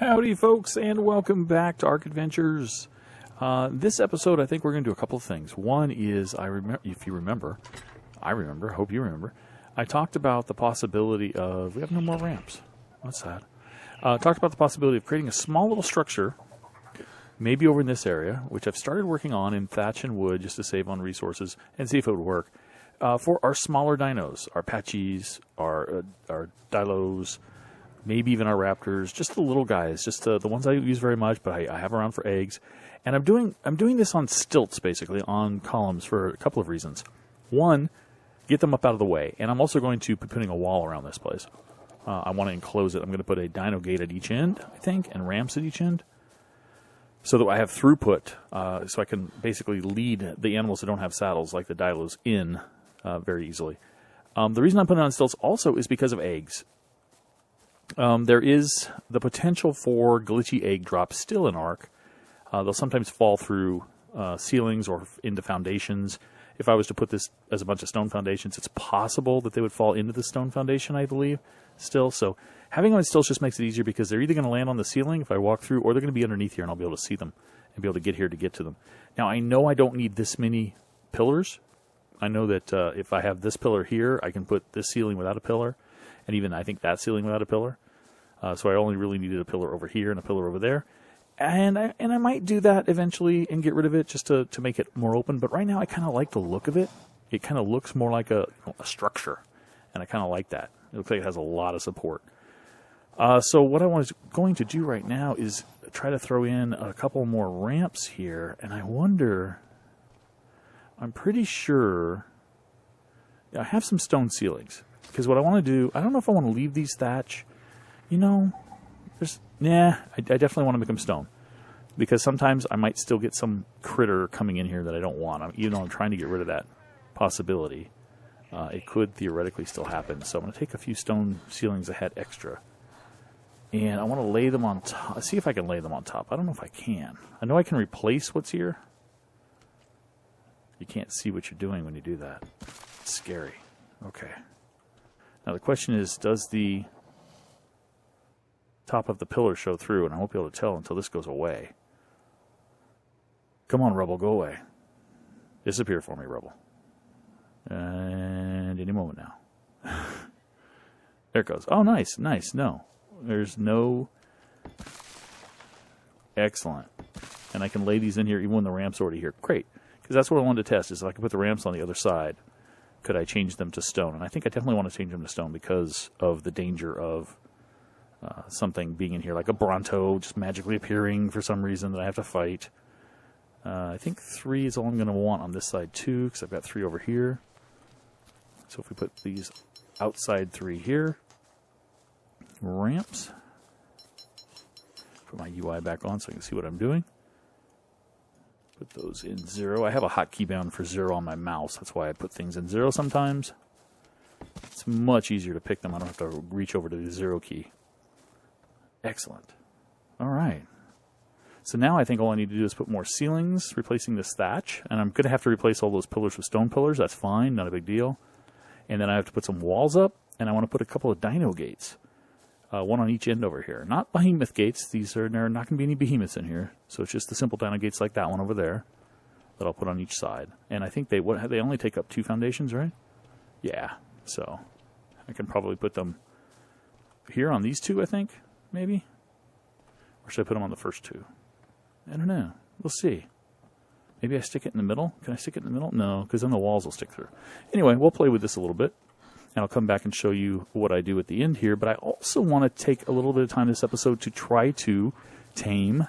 Howdy folks, and welcome back to ARK Adventures. This episode, I think we're going to do a couple of things. One is, if you remember, hope you remember, I talked about the possibility of, we have no more ramps. What's that? Talked about the possibility of creating a small little structure, maybe over in this area, which I've started working on in thatch and wood just to save on resources and see if it would work, for our smaller dinos, our Apaches, our Dilos, maybe even our raptors, just the little guys, just the ones I use very much, but I have around for eggs. And I'm doing this on stilts, basically, on columns for a couple of reasons. One, get them up out of the way. And I'm also going to be putting a wall around this place. I want to enclose it. I'm going to put a dino gate at each end, I think, and ramps at each end, so that I have throughput, so I can basically lead the animals that don't have saddles, like the Dilos, in very easily. The reason I'm putting it on stilts also is because of eggs. There is the potential for glitchy egg drops still in ARK. They'll sometimes fall through ceilings or into foundations. If I was to put this as a bunch of stone foundations, it's possible that they would fall into the stone foundation, I believe, still. So having them on stilts just makes it easier because they're either going to land on the ceiling if I walk through, or they're going to be underneath here and I'll be able to see them and be able to get here to get to them. Now, I know I don't need this many pillars. I know that if I have this pillar here, I can put this ceiling without a pillar, and even I think that ceiling without a pillar. So I only really needed a pillar over here and a pillar over there. And I might do that eventually and get rid of it just to make it more open. But right now I kind of like the look of it. It kind of looks more like a structure. And I kind of like that. It looks like it has a lot of support. So what I was going to do right now is try to throw in a couple more ramps here. And I wonder, I'm pretty sure, I have some stone ceilings. Because what I want to do, I don't know if I want to leave these thatch. You know, I definitely want to make them stone. Because sometimes I might still get some critter coming in here that I don't want. Even though I'm trying to get rid of that possibility, it could theoretically still happen. So I'm going to take a few stone ceilings I had extra. And I want to lay them on top. See if I can lay them on top. I don't know if I can. I know I can replace what's here. You can't see what you're doing when you do that. It's scary. Okay. Now the question is, does the top of the pillar show through? And I won't be able to tell until this goes away. Come on, Rebel, go away. Disappear for me, Rebel. And any moment now. There it goes. Oh, nice, nice. No. There's no... Excellent. And I can lay these in here even when the ramp's already here. Great. Because that's what I wanted to test, is if I could put the ramps on the other side, could I change them to stone? And I think I definitely want to change them to stone because of the danger of something being in here, like a Bronto just magically appearing for some reason that I have to fight. I think 3 is all I'm going to want on this side too, because I've got 3 over here. So if we put these outside 3 here, ramps, put my UI back on so I can see what I'm doing. Put those in 0. I have a hotkey bound for 0 on my mouse. That's why I put things in 0 sometimes. It's much easier to pick them. I don't have to reach over to the 0 key. Excellent. All right. So now I think all I need to do is put more ceilings, replacing this thatch. And I'm going to have to replace all those pillars with stone pillars. That's fine. Not a big deal. And then I have to put some walls up. And I want to put a couple of dino gates. One on each end over here. Not behemoth gates. There are not going to be any behemoths in here. So it's just the simple dino gates like that one over there that I'll put on each side. And I think they only take up 2 foundations, right? Yeah. So I can probably put them here on these 2, I think. Maybe? Or should I put them on the first 2? I don't know. We'll see. Maybe I stick it in the middle? Can I stick it in the middle? No, because then the walls will stick through. Anyway, we'll play with this a little bit. And I'll come back and show you what I do at the end here. But I also want to take a little bit of time this episode to try to tame,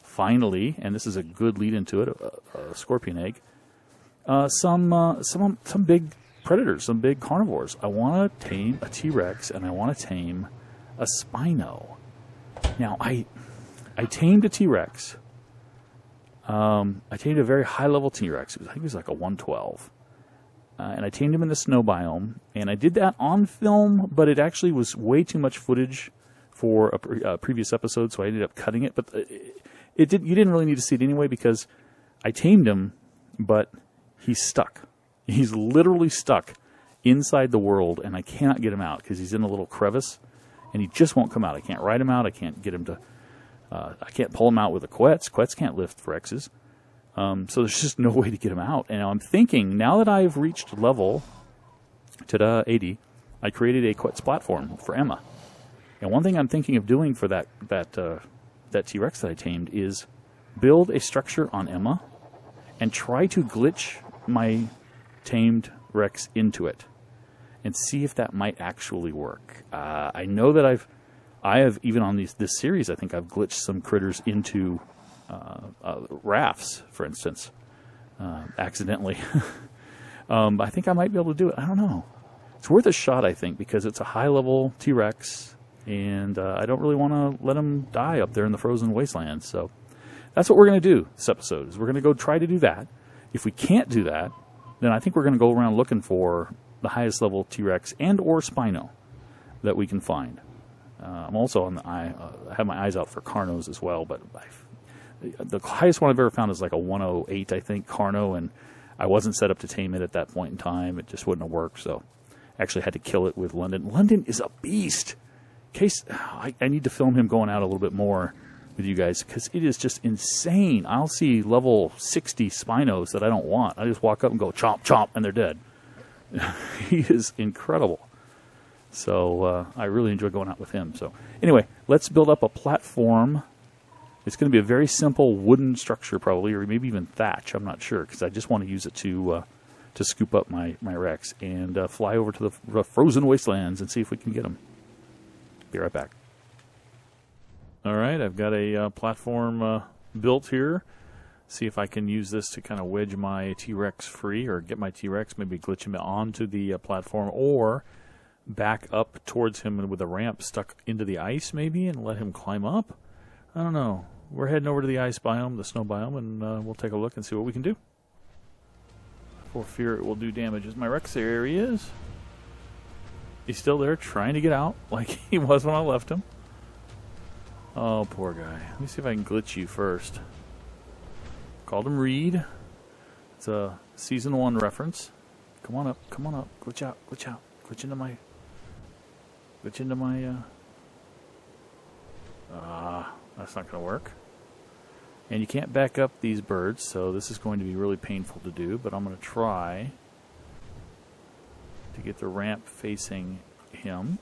finally, and this is a good lead into it, a scorpion egg, some big predators, some big carnivores. I want to tame a T-Rex, and I want to tame a Spino. Now, I tamed a T-Rex. I tamed a very high-level T-Rex. I think it was like a 112. And I tamed him in the snow biome. And I did that on film, but it actually was way too much footage for a previous episode, so I ended up cutting it. But you didn't really need to see it anyway because I tamed him, but he's stuck. He's literally stuck inside the world, and I cannot get him out because he's in a little crevice. And he just won't come out. I can't ride him out. I can't get him to I can't pull them out with the Quets. Quets can't lift Rexes. So there's just no way to get them out. And I'm thinking, now that I've reached level to 80, I created a Quets platform for Emma. And one thing I'm thinking of doing for that T-Rex that I tamed is build a structure on Emma and try to glitch my tamed Rex into it and see if that might actually work. I know that I have even on this series, I think I've glitched some critters into rafts, for instance, accidentally. I think I might be able to do it. I don't know. It's worth a shot, I think, because it's a high-level T-Rex, and I don't really want to let him die up there in the frozen wastelands. So that's what we're going to do this episode, is we're going to go try to do that. If we can't do that, then I think we're going to go around looking for the highest level T-Rex and or Spino that we can find. I'm also on the I have my eyes out for Carnos as well, but the highest one I've ever found is like a 108, I think, Carno, and I wasn't set up to tame it at that point in time. It just wouldn't have worked, so I actually had to kill it with London. London is a beast. I need to film him going out a little bit more with you guys, because it is just insane. I'll see level 60 Spinos that I don't want. I just walk up and go chomp, chomp, and they're dead. He is incredible. So I really enjoy going out with him. So anyway, let's build up a platform. It's going to be a very simple wooden structure probably, or maybe even thatch. I'm not sure, because I just want to use it to scoop up my Rex and fly over to the frozen wastelands and see if we can get him. Be right back. All right, I've got a platform built here. See if I can use this to kind of wedge my T-Rex free, or get my T-Rex, maybe glitch him onto the platform, or back up towards him with a ramp stuck into the ice maybe and let him climb up. I don't know. We're heading over to the ice biome, the snow biome, and we'll take a look and see what we can do. For fear it will do damage. Is my Rex there? He is. He's still there trying to get out like he was when I left him. Oh, poor guy. Let me see if I can glitch you first. Called him Reed. It's a Season 1 reference. Come on up, come on up. Glitch out, glitch out. Glitch into my... that's not going to work. And you can't back up these birds, so this is going to be really painful to do, but I'm going to try to get the ramp facing him.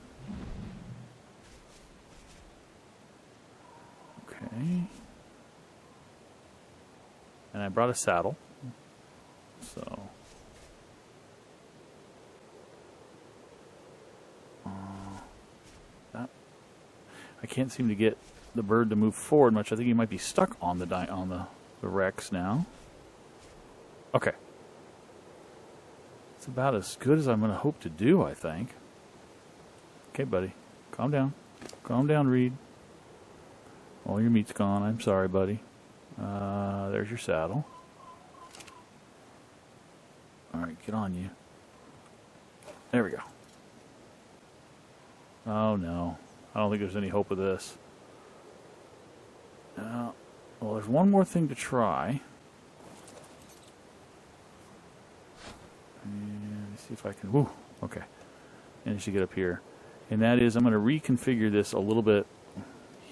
Okay. And I brought a saddle, so... I can't seem to get the bird to move forward much. I think he might be stuck on the Rex now. Okay. It's about as good as I'm going to hope to do, I think. Okay, buddy. Calm down. Calm down, Reed. All your meat's gone. I'm sorry, buddy. There's your saddle. All right, get on you. There we go. Oh, no. I don't think there's any hope of this. Well, there's one more thing to try. And let me see if I can... Woo! Okay. Managed to get up here. And that is, I'm going to reconfigure this a little bit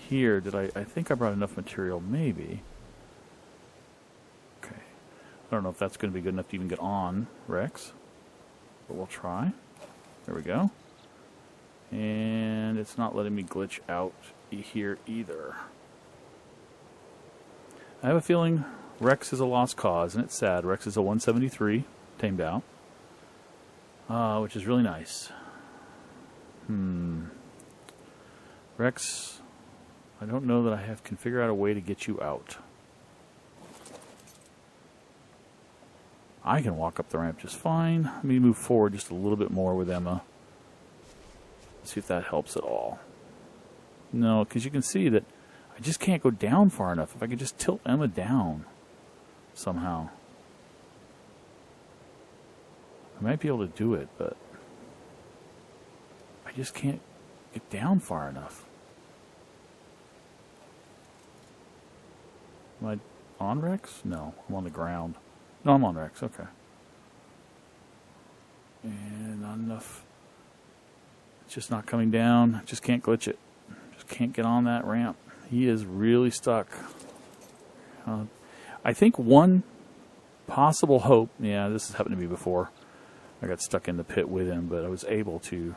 here. I think I brought enough material, maybe. Okay. I don't know if that's going to be good enough to even get on Rex. But we'll try. There we go. And it's not letting me glitch out here either. I have a feeling Rex is a lost cause, and it's sad. Rex is a 173, tamed out, which is really nice. Rex, I don't know that I can figure out a way to get you out. I can walk up the ramp just fine. Let me move forward just a little bit more with Emma. See if that helps at all. No, because you can see that I just can't go down far enough. If I could just tilt Emma down somehow. I might be able to do it, but I just can't get down far enough. Am I on Rex? No, I'm on the ground. No, I'm on Rex, okay. And not enough. It's just not coming down. Just can't glitch it. Just can't get on that ramp. He is really stuck. I think one possible hope, yeah, this has happened to me before. I got stuck in the pit with him, but I was able to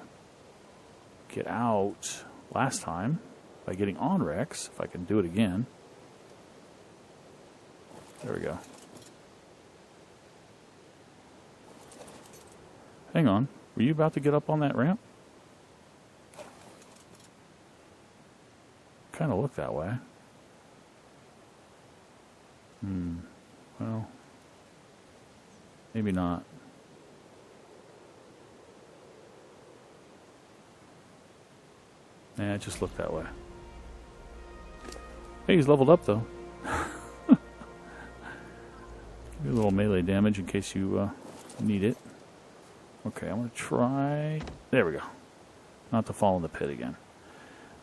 get out last time by getting on Rex, if I can do it again. There we go. Hang on. Were you about to get up on that ramp? Kind of looked that way. Well, maybe not. Nah, it just looked that way. Hey, he's leveled up though. Give you a little melee damage in case you need it. Okay, I'm going to try... There we go. Not to fall in the pit again.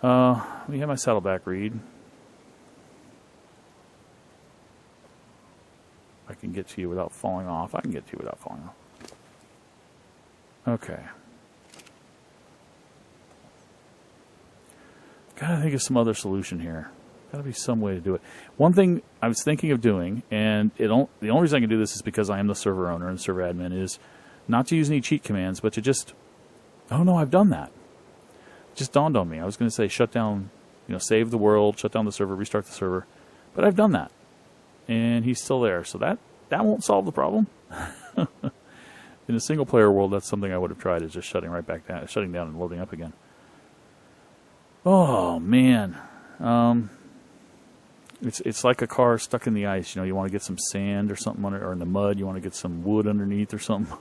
Let me have my saddleback read. I can get to you without falling off. I can get to you without falling off. Okay. Gotta think of some other solution here. Gotta be some way to do it. One thing I was thinking of doing, and the only reason I can do this is because I am the server owner and server admin, is not to use any cheat commands, but to just... Oh no, I've done that. It just dawned on me. I was going to say shut down, save the world, shut down the server, restart the server. But I've done that. And he's still there. So that won't solve the problem. In a single player world, that's something I would have tried, is just shutting down and loading up again. Oh man. It's like a car stuck in the ice. You want to get some sand or something under, or in the mud, you want to get some wood underneath or something.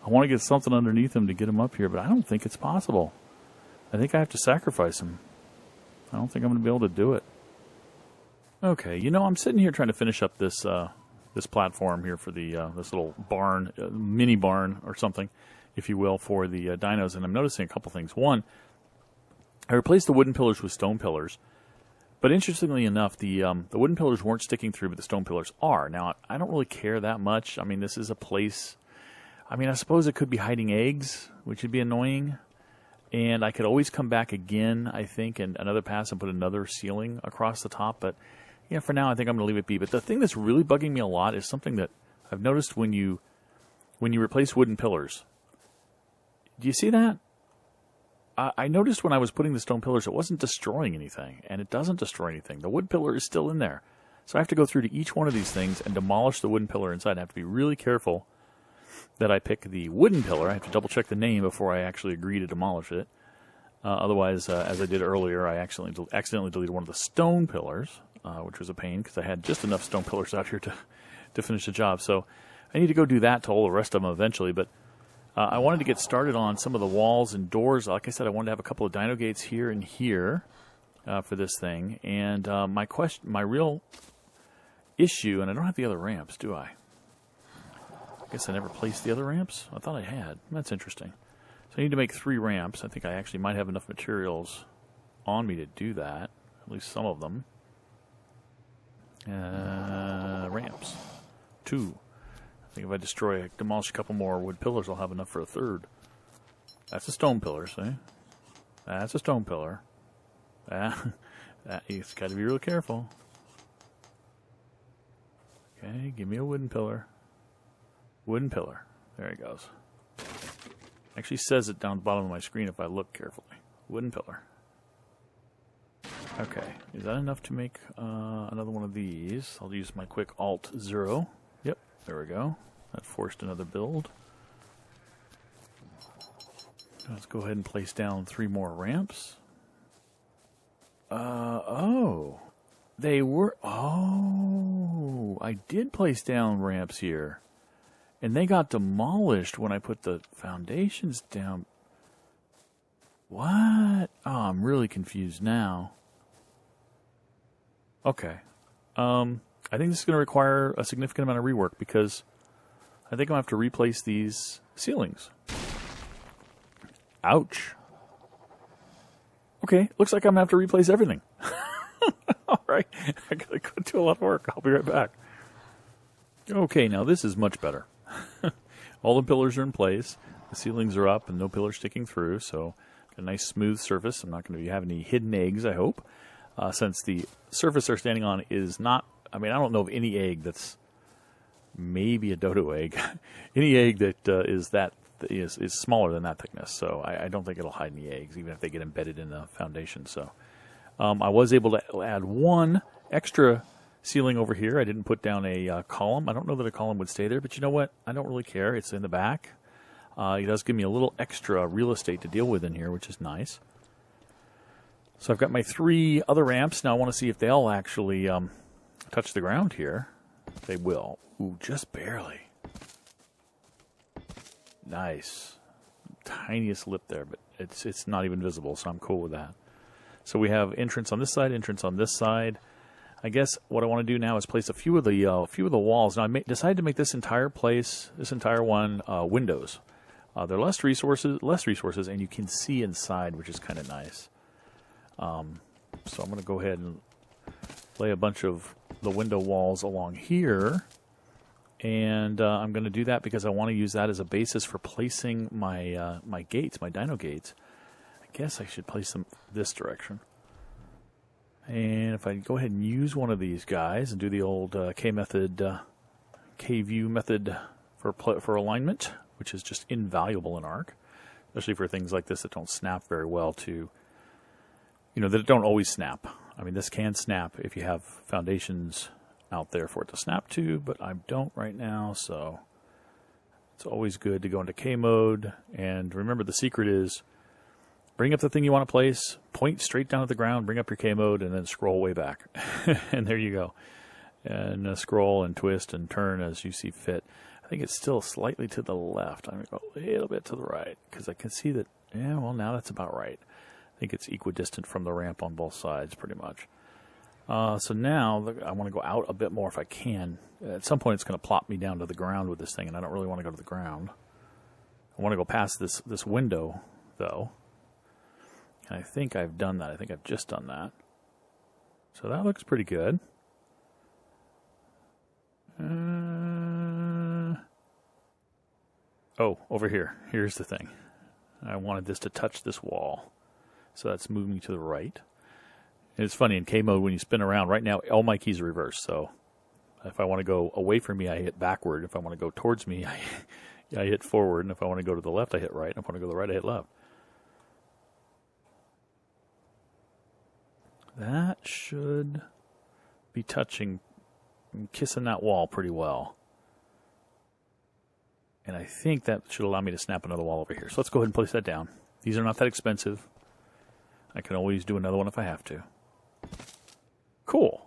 I want to get something underneath him to get him up here, but I don't think it's possible. I think I have to sacrifice him. I don't think I'm going to be able to do it. Okay, I'm sitting here trying to finish up this this platform here for the this little barn, mini barn or something, if you will, for the dinos, and I'm noticing a couple things. One, I replaced the wooden pillars with stone pillars, but interestingly enough, the wooden pillars weren't sticking through, but the stone pillars are. Now, I don't really care that much. I mean, this is a place... I suppose it could be hiding eggs, which would be annoying. And I could always come back again, I think, and another pass and put another ceiling across the top. But, for now, I think I'm going to leave it be. But the thing that's really bugging me a lot is something that I've noticed when you replace wooden pillars. Do you see that? I noticed when I was putting the stone pillars, it wasn't destroying anything. And it doesn't destroy anything. The wood pillar is still in there. So I have to go through to each one of these things and demolish the wooden pillar inside. I have to be really careful that I pick the wooden pillar. I have to double check the name before I actually agree to demolish it. Otherwise, as I did earlier, I accidentally deleted one of the stone pillars, which was a pain because I had just enough stone pillars out here to finish the job. So I need to go do that to all the rest of them eventually. But I wanted to get started on some of the walls and doors. Like I said, I wanted to have a couple of dino gates here and here for this thing. And my real issue, and I don't have the other ramps, do I? I guess I never placed the other ramps. I thought I had. That's interesting. So I need to make 3 ramps. I think I actually might have enough materials on me to do that. At least some of them. Ramps. 2. I think if I demolish a couple more wood pillars, I'll have enough for a 3rd. That's a stone pillar, see? That's a stone pillar. You've got to be real careful. Okay, give me a wooden pillar. Wooden pillar. There it goes. Actually says it down the bottom of my screen if I look carefully. Wooden pillar. Okay. Is that enough to make another one of these? I'll use my quick Alt-0. Yep. There we go. That forced another build. Let's go ahead and place down 3 more ramps. Oh. They were... Oh. I did place down ramps here. And they got demolished when I put the foundations down. What? Oh, I'm really confused now. Okay. I think this is going to require a significant amount of rework because I think I'm going to have to replace these ceilings. Ouch. Okay, looks like I'm going to have to replace everything. All right. I got to go do a lot of work. I'll be right back. Okay, now this is much better. All the pillars are in place. The ceilings are up and no pillars sticking through, so a nice smooth surface. I'm not going to have any hidden eggs, I hope. since the surface they're standing on is not, I mean, I don't know of any egg that's maybe a dodo egg. Any egg that is smaller than that thickness, so I don't think it'll hide any eggs, even if they get embedded in the foundation. So I was able to add one extra ceiling over here. I didn't put down a column. I don't know that a column would stay there, but you know what? I don't really care. It's in the back. It does give me a little extra real estate to deal with in here, which is nice. So I've got my 3 other ramps. Now I want to see if they'll actually touch the ground here. They will. Ooh, just barely. Nice. Tiniest lip there, but it's not even visible, so I'm cool with that. So we have entrance on this side, entrance on this side. I guess what I want to do now is place a few of the walls. Now I decided to make this entire place, this entire one, windows. They're less resources, and you can see inside, which is kind of nice. So I'm going to go ahead and lay a bunch of the window walls along here, and I'm going to do that because I want to use that as a basis for placing my my gates, my dino gates. I guess I should place them this direction. And if I go ahead and use one of these guys and do the old K-view method for alignment, which is just invaluable in ARK, especially for things like this that don't snap very well to, that don't always snap. I mean, this can snap if you have foundations out there for it to snap to, but I don't right now, so it's always good to go into K mode. And remember, the secret is bring up the thing you want to place, point straight down at the ground, bring up your K mode, and then scroll way back. And there you go. And scroll and twist and turn as you see fit. I think it's still slightly to the left. I'm going to go a little bit to the right because I can see that, yeah, well, now that's about right. I think it's equidistant from the ramp on both sides pretty much. So now I want to go out a bit more if I can. At some point it's going to plop me down to the ground with this thing, and I don't really want to go to the ground. I want to go past this window, though. And I think I've done that. I think I've just done that. So that looks pretty good. Oh, over here. Here's the thing. I wanted this to touch this wall. So that's moving to the right. And it's funny, in K mode, when you spin around, right now, all my keys are reversed. So if I want to go away from me, I hit backward. If I want to go towards me, I hit forward. And if I want to go to the left, I hit right. And if I want to go to the right, I hit left. That should be touching and kissing that wall pretty well. And I think that should allow me to snap another wall over here. So let's go ahead and place that down. These are not that expensive. I can always do another one if I have to. Cool.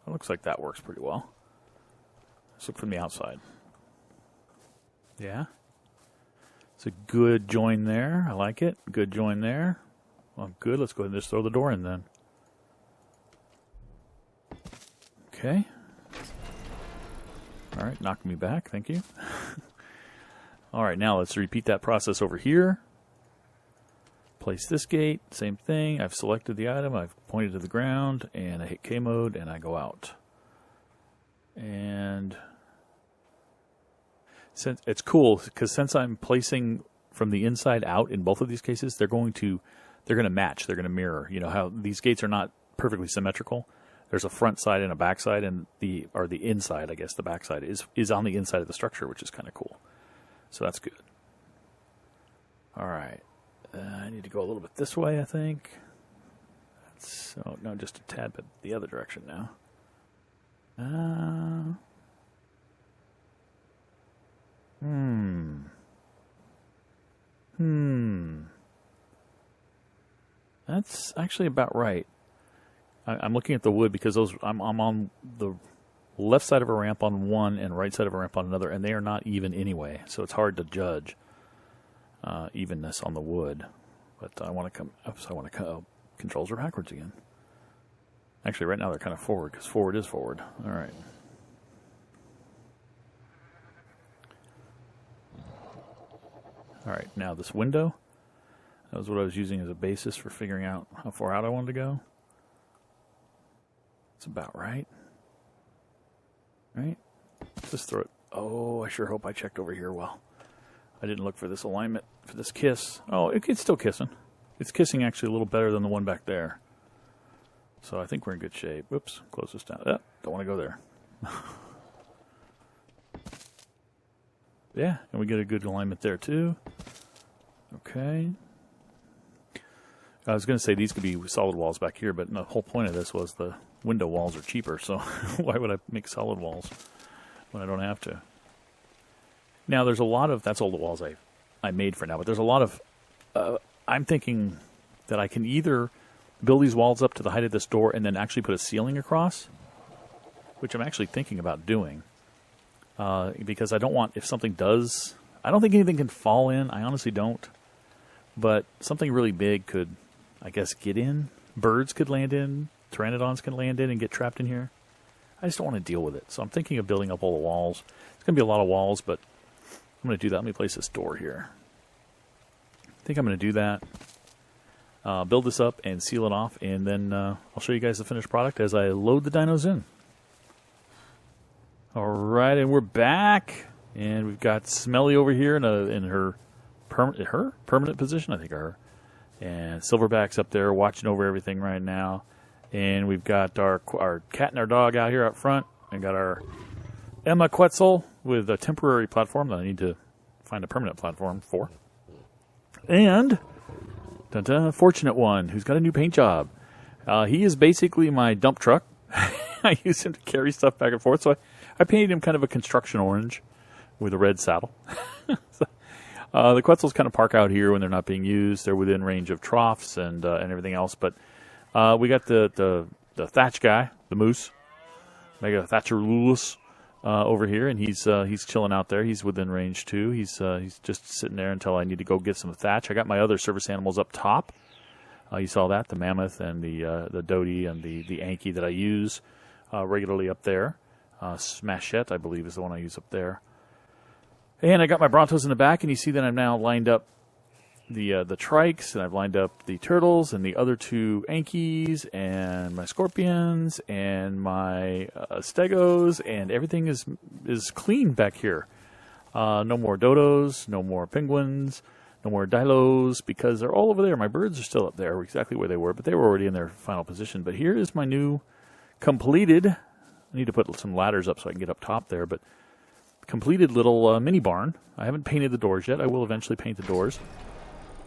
It looks like that works pretty well. Let's look from the outside. Yeah. It's a good join there. I like it. Good join there. Well, good. Let's go ahead and just throw the door in then. Okay. All right, knock me back. Thank you. All right, now let's repeat that process over here. Place this gate, same thing. I've selected the item, I've pointed to the ground, and I hit K mode, and I go out. And since it's cool because since I'm placing from the inside out in both of these cases, they're going to match. They're going to mirror. You know how these gates are not perfectly symmetrical. There's a front side and a back side, and the inside, I guess, the back side is on the inside of the structure, which is kind of cool. So that's good. All right. I need to go a little bit this way, I think. So, no, just a tad bit the other direction now. That's actually about right. I'm looking at the wood because I'm on the left side of a ramp on one and right side of a ramp on another, and they are not even anyway, so it's hard to judge evenness on the wood. But I want to come up, so I want to controls are backwards again. Actually, right now they're kind of forward because forward is forward. All right. All right, now this window, that was what I was using as a basis for figuring out how far out I wanted to go. It's about right. Right? Just throw it. Oh, I sure hope I checked over here well. I didn't look for this alignment, for this kiss. Oh, it's still kissing. It's kissing actually a little better than the one back there. So I think we're in good shape. Whoops, close this down. Oh, don't want to go there. Yeah, and we get a good alignment there too. Okay. I was going to say these could be solid walls back here, but the whole point of this was the window walls are cheaper, so why would I make solid walls when I don't have to? Now, there's a lot of, that's all the walls I made for now, but there's a lot of, I'm thinking that I can either build these walls up to the height of this door and then actually put a ceiling across, which I'm actually thinking about doing, because I don't want, if something does, I don't think anything can fall in, I honestly don't, but something really big could, I guess, get in. Birds could land in, pteranodons can land in and get trapped in here. I just don't want to deal with it, so I'm thinking of building up all the walls. It's going to be a lot of walls, but I'm going to do that. Let me place this door here. I think I'm going to do that. Build this up and seal it off, and then I'll show you guys the finished product as I load the dinos in. All right, and we're back, and we've got Smelly over here in her permanent position, I think, her, and Silverback's up there watching over everything right now, and we've got our cat and our dog out here up front, and got our Emma Quetzal with a temporary platform that I need to find a permanent platform for. And Fortunate One, who's got a new paint job. He is basically my dump truck. I use him to carry stuff back and forth, so I painted him kind of a construction orange with a red saddle. So, the Quetzals kind of park out here when they're not being used. They're within range of troughs and everything else. But we got the Thatch guy, the moose, Mega Thatcherulus, over here, and he's chilling out there. He's within range too. He's just sitting there until I need to go get some thatch. I got my other service animals up top. You saw that, the mammoth and the doty and the Anki that I use regularly up there. Smashette, I believe, is the one I use up there. And I got my Brontos in the back, and you see that I'm now lined up the trikes, and I've lined up the turtles and the other two Ankis and my scorpions and my stegos, and everything is clean back here. No more dodos, no more penguins, no more dilos, because they're all over there. My birds are still up there, exactly where they were, but they were already in their final position. But here is my new completed, I need to put some ladders up so I can get up top there, but completed little mini barn. I haven't painted the doors yet. I will eventually paint the doors.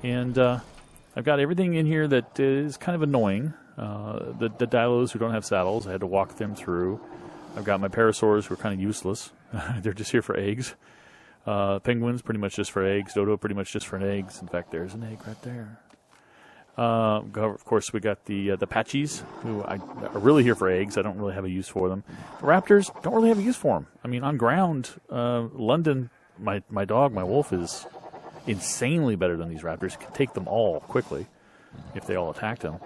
And I've got everything in here that is kind of annoying. The dilos who don't have saddles, I had to walk them through. I've got my parasaurs who are kind of useless. They're just here for eggs. Penguins, pretty much just for eggs. Dodo, pretty much just for eggs. In fact, there's an egg right there. Of course, we got the Patchies, who are really here for eggs. I don't really have a use for them. The Raptors, don't really have a use for them. I mean, on ground, London, my dog, my wolf, is insanely better than these Raptors. Can take them all quickly if they all attacked him.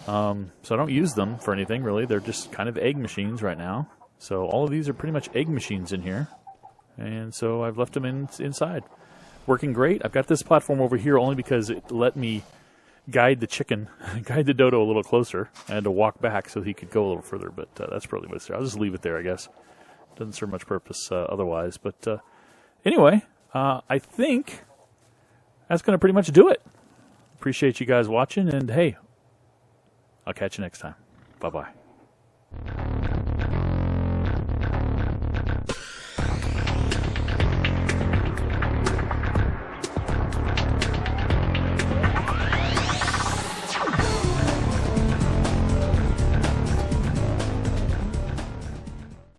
So I don't use them for anything, really. They're just kind of egg machines right now. So all of these are pretty much egg machines in here. And so I've left them inside. Working great. I've got this platform over here only because it let me guide the chicken, guide the dodo a little closer. I had to walk back so he could go a little further, but that's probably what's there. I'll just leave it there, I guess. Doesn't serve much purpose otherwise. But anyway, I think that's going to pretty much do it. Appreciate you guys watching, and hey, I'll catch you next time. Bye-bye.